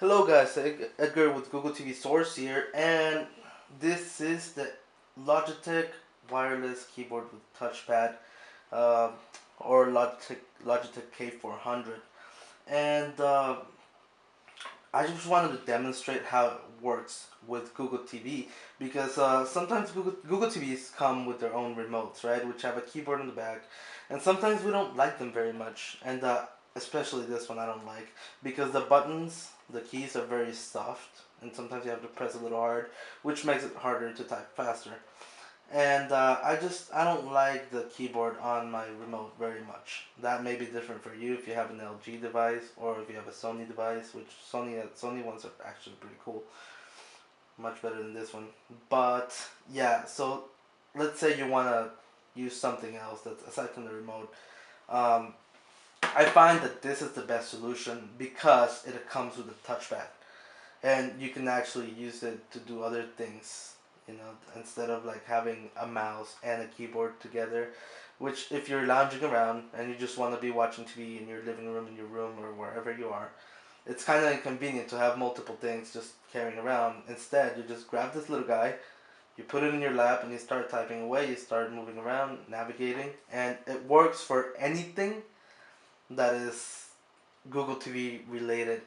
Hello guys, Edgar with Google TV Source here, and this is the Logitech wireless keyboard with touchpad, uh, or Logitech K400, and I just wanted to demonstrate how it works with Google TV because sometimes Google TVs come with their own remotes, right, which have a keyboard in the back, and sometimes we don't like them very much, and especially this one I don't like because the keys are very soft, and sometimes you have to press a little hard, which makes it harder to type faster. And I don't like the keyboard on my remote very much. That may be different for you if you have an LG device or if you have a Sony device, which Sony ones are actually pretty cool, much better than this one. But yeah, so let's say you want to use something else that's aside from the remote. Um, I find that this is the best solution because it comes with a touchpad and you can actually use it to do other things, instead of like having a mouse and a keyboard together, which if you're lounging around and you just want to be watching TV in your living room, in your room, or wherever you are, it's kind of inconvenient to have multiple things just carrying around. Instead, you just grab this little guy, you put it in your lap, and you start typing away, you start moving around, navigating, and it works for anything that is Google TV related,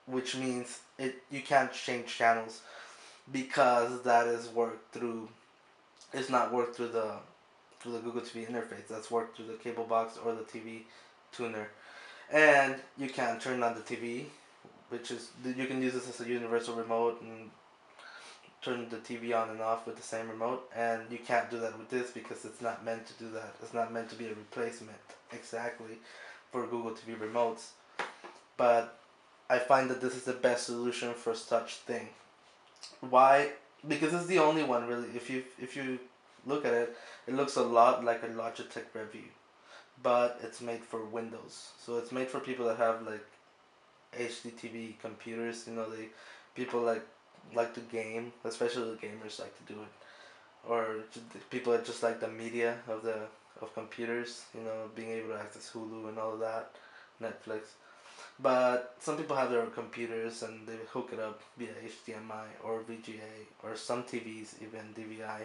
which means you can't change channels because that is worked through. It's not worked through the Google TV interface. That's worked through the cable box or the TV tuner, and you can turn on the TV, which is you can use this as a universal remote and turn the TV on and off with the same remote. And you can't do that with this because it's not meant to do that. It's not meant to be a replacement exactly for Google TV remotes. But I find that this is the best solution for such thing. Why? Because it's the only one really. If you look at it, it looks a lot like a Logitech Review, but it's made for Windows. So it's made for people that have like HDTV computers. They people like to game, especially the gamers like to do it, or people that just like the media of computers. Being able to access Hulu and all of that, Netflix. But some people have their computers and they hook it up via HDMI or VGA or some TVs even DVI.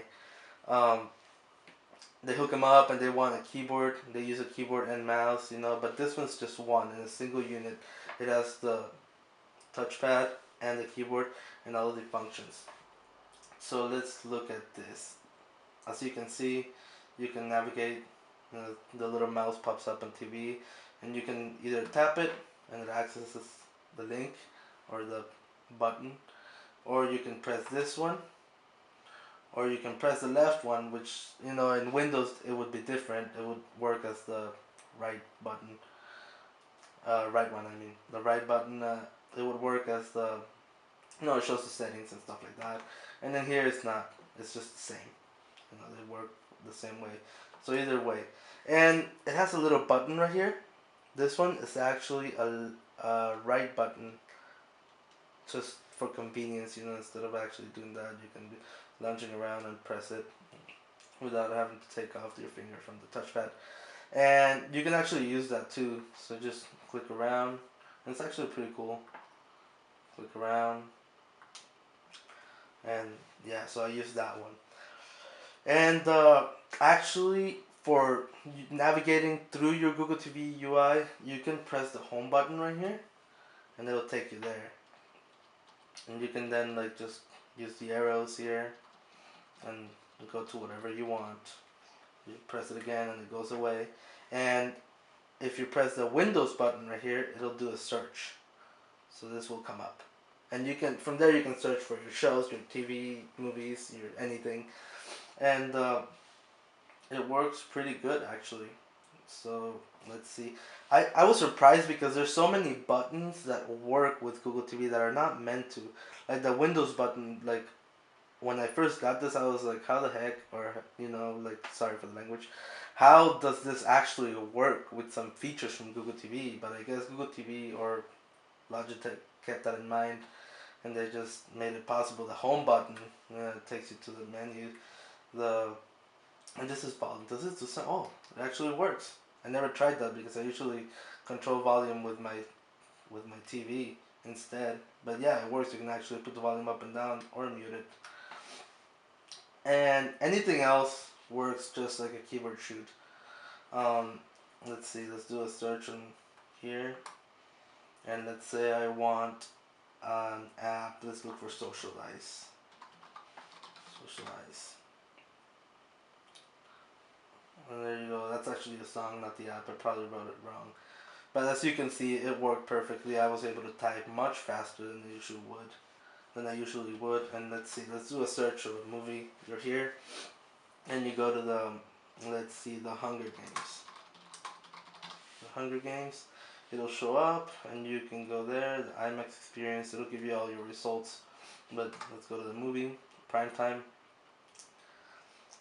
Um, they hook them up and they want a keyboard. They use a keyboard and mouse, but this one's just one in a single unit. It has the touchpad and the keyboard and all of the functions. So let's look at this. As you can see, you can navigate. The little mouse pops up on TV, and you can either tap it and it accesses the link or the button, or you can press this one, or you can press the left one, which in Windows it would be different. It would work as the right button, right one. I mean, the right button. It would work as the it shows the settings and stuff like that. And then here it's not. It's just the same. They work the same way. So either way, and it has a little button right here. This one is actually a right button, just for convenience. Instead of actually doing that, you can be lounging around and press it without having to take off your finger from the touchpad. And you can actually use that too. So just click around, and it's actually pretty cool. Click around, and yeah, so I use that one. And actually, for navigating through your Google TV UI, you can press the home button right here, and it'll take you there. And you can then like just use the arrows here and go to whatever you want. You press it again, and it goes away. And if you press the Windows button right here, it'll do a search. So this will come up, and from there you can search for your shows, your TV, movies, your anything, and it works pretty good actually. So let's see. I was surprised because there's so many buttons that work with Google TV that are not meant to. Like the Windows button, like when I first got this, I was like, how the heck, or like, sorry for the language, how does this actually work with some features from Google TV? But I guess Google TV or Logitech kept that in mind, and they just made it possible. The home button takes you to the menu. The And this is volume. Does this do some? Oh, it actually works. I never tried that because I usually control volume with my TV, instead. But yeah, it works. You can actually put the volume up and down or mute it. And anything else works just like a keyboard should. Um, let's see, let's do a search in here. And let's say I want an app. Let's look for Socialize. Socialize. And there you go. That's actually a song, not the app. I probably wrote it wrong. But as you can see, it worked perfectly. I was able to type much faster than I usually would. And let's see, let's do a search of a movie. You're here, and you go to the, let's see, the Hunger Games. The Hunger Games. It'll show up, and you can go there. The IMAX experience. It'll give you all your results. But let's go to the movie, prime time.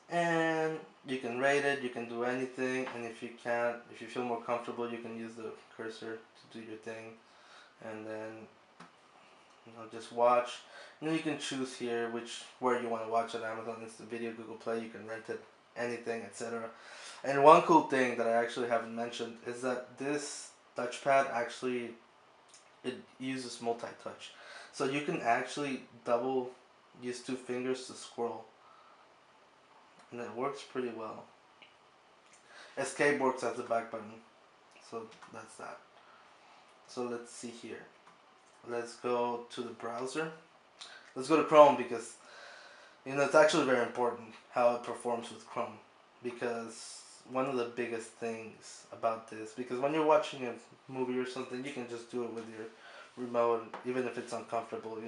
And you can rate it, you can do anything, and if you can't, if you feel more comfortable, you can use the cursor to do your thing, and then just watch. And then you can choose here where you want to watch it. Amazon Instant Video, Google Play, you can rent it, anything, etc. And one cool thing that I actually haven't mentioned is that this touchpad actually it uses multi-touch, so you can actually use 2 fingers to scroll. And it works pretty well. Escape works as the back button. So that's that. So let's see here. Let's go to the browser. Let's go to Chrome because it's actually very important how it performs with Chrome. Because one of the biggest things about this, because when you're watching a movie or something, you can just do it with your remote, even if it's uncomfortable.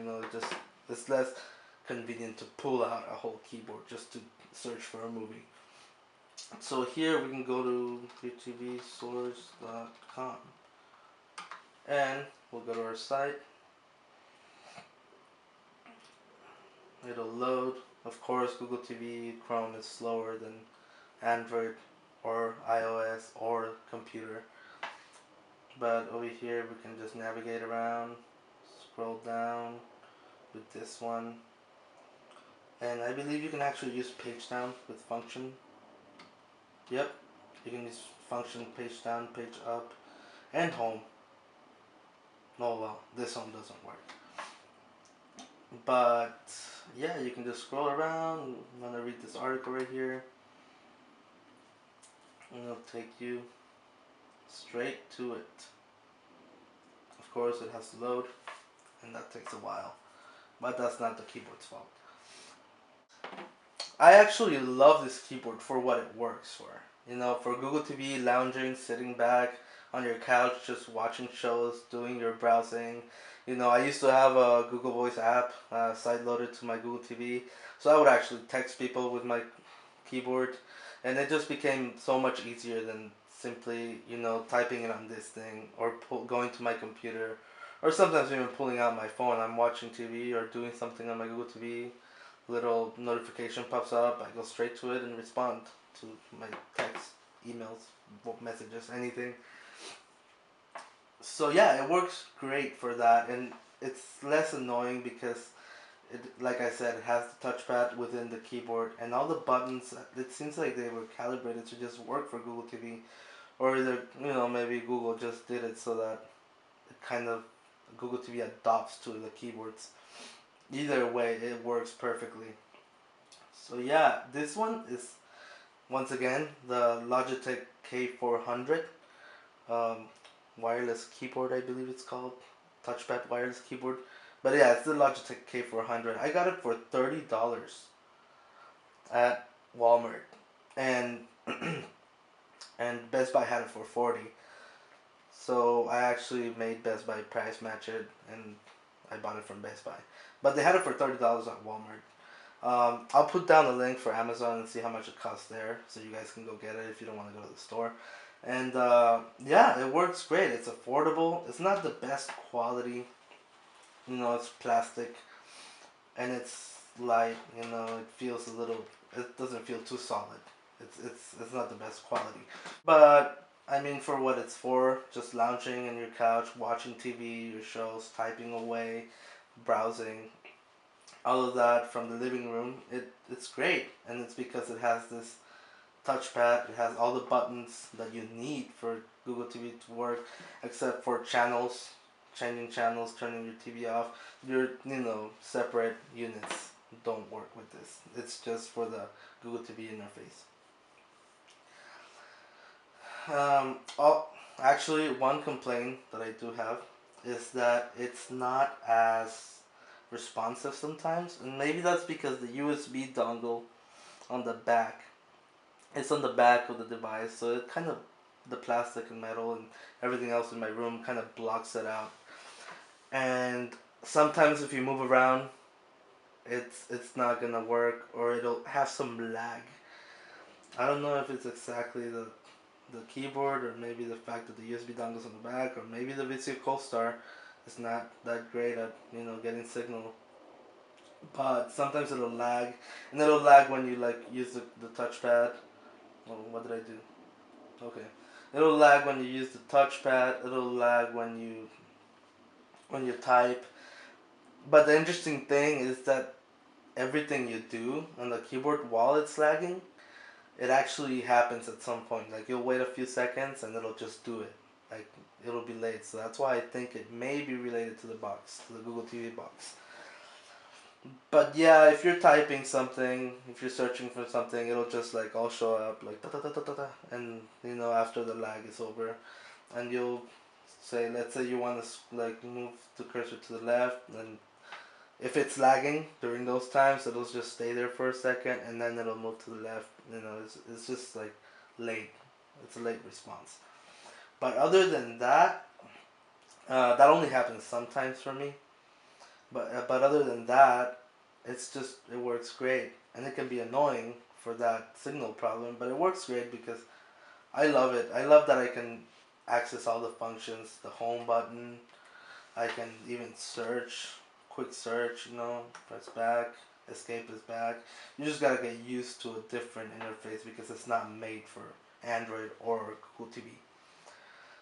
It's less convenient to pull out a whole keyboard just to search for a movie. So here we can go to utvsource.com and we'll go to our site. It'll load. Of course, Google TV Chrome is slower than Android or iOS or computer. But over here we can just navigate around, scroll down with this one. And I believe you can actually use page down with function. Yep, you can use function page down, page up, and home. Oh well, this home doesn't work. But yeah, you can just scroll around. I'm gonna read this article right here. And it'll take you straight to it. Of course, it has to load, and that takes a while. But that's not the keyboard's fault. I actually love this keyboard for what it works for. For Google TV, lounging, sitting back on your couch, just watching shows, doing your browsing. I used to have a Google Voice app side loaded to my Google TV, so I would actually text people with my keyboard, and it just became so much easier than simply, typing it on this thing or going to my computer, or sometimes even pulling out my phone. I'm watching TV or doing something on my Google TV. Little notification pops up, I go straight to it and respond to my texts, emails, messages, anything. So yeah, it works great for that, and it's less annoying because like I said, it has the touchpad within the keyboard, and all the buttons, it seems like they were calibrated to just work for Google TV, or either, maybe Google just did it so that it kind of, Google TV adopts to the keyboards. Either way, it works perfectly. So yeah, this one is once again the Logitech K400 wireless keyboard, I believe it's called, touchpad wireless keyboard. But yeah, it's the Logitech K400. I got it for $30 at Walmart, and and Best Buy had it for 40. So I actually made Best Buy price match it, and I bought it from Best Buy. But they had it for $30 at Walmart. I'll put down a link for Amazon and see how much it costs there, so you guys can go get it if you don't want to go to the store. And yeah, it works great. It's affordable. It's not the best quality. It's plastic, and it's light. It feels a little. It doesn't feel too solid. It's not the best quality, but I mean, for what it's for, just lounging on your couch, watching TV, your shows, typing away, browsing, all of that from the living room, it's great. And it's because it has this touchpad. It has all the buttons that you need for Google TV to work, except for channels. changing channels, turning your TV off, your separate units don't work with this. It's just for the Google TV interface. Actually, one complaint that I do have is that it's not as responsive sometimes, and maybe that's because the USB dongle on the back, it's on the back of the device, so it kind of, the plastic and metal and everything else in my room kind of blocks it out. And sometimes if you move around, it's not gonna work, or it'll have some lag. I don't know if it's exactly the keyboard, or maybe the fact that the USB dongle's on the back, or maybe the Vizio Colstar is not that great at getting signal. But sometimes it'll lag, and it'll lag when you like use the touchpad. Oh, what did I do? Okay, it'll lag when you use the touchpad. It'll lag when you type. But the interesting thing is that everything you do on the keyboard while it's lagging, it actually happens at some point. Like you'll wait a few seconds and it'll just do it. Like it'll be late. So that's why I think it may be related to the box, to the Google TV box. But yeah, if you're typing something, if you're searching for something, it'll just like all show up like da da da da da da, and after the lag is over, and you'll say, let's say you want to like move the cursor to the left, and if it's lagging during those times, it'll just stay there for a second, and then it'll move to the left. It's just like late. It's a late response. But other than that, that only happens sometimes for me. But other than that, it works great, and it can be annoying for that signal problem, but it works great because I love it. I love that I can access all the functions, the home button. I can even search, quick search, press back, escape is back. You just gotta get used to a different interface because it's not made for Android or Google TV.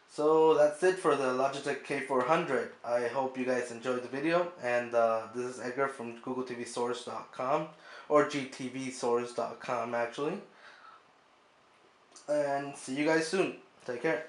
So that's it for the Logitech K400. I hope you guys enjoyed the video, and this is Edgar from GoogleTVSource.com, or GTVSource.com actually. And see you guys soon. Take care.